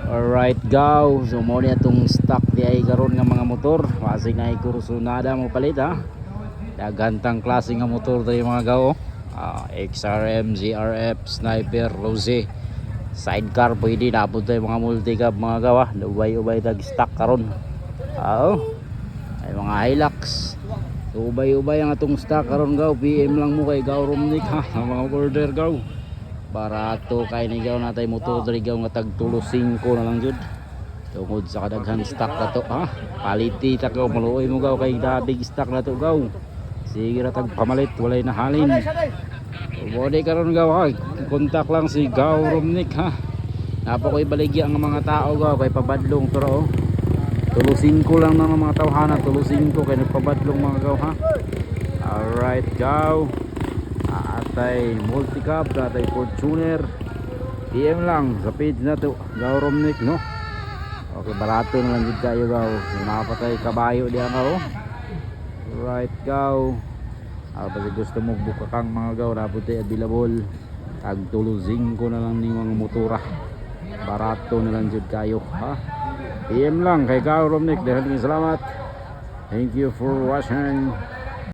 Alright go. So mo ni atong stock di ay karon nga mga motor. Kasi na kursunada mo palit ha. Dagantang klase nga motor diri mga gaw. XRM, ZRF, Sniper, Rose. Sidecar pwede napod tayo mga multicab mga gaw ha. Ubay-ubay tag stock karon. Ay mga Hilux. So ubay-ubay ang atong stock karon gaw. PM lang mo kay Gaw Romnick ha. Mga order gaw. Barato kay ni gaw natay motor diri gaw nga tag tulo 5 na lang jud. Tungod sa kadaghan stock na to ha. Paliti ta gaw maluoy mo gaw kay dabig stock na to gaw. Sige ra tag pamalit walay nahalin. Body karon gaw ha. Kontak lang si Gaw Romnick ha. Napa koy baligya ang mga tao gaw kay pabadlong pero tulo 5 lang na mga tawhana, tulo 5 kay nagpabadlong mga gaw ha. Alright gaw. Atay multicab, atay Fortuner. PM lang sa page na to Gaw Romnick no. Okay, barato na lang jud kayo gaw. Napatay kabayo diyan gaw. Right gaw. Pag gusto mo buka kang mga gaw naputay available. Tag tulo 5 na lang ning mga motora. Barato na lang jud kayo ha. PM lang kay Gaw Romnick. Salamat. Thank you for watching.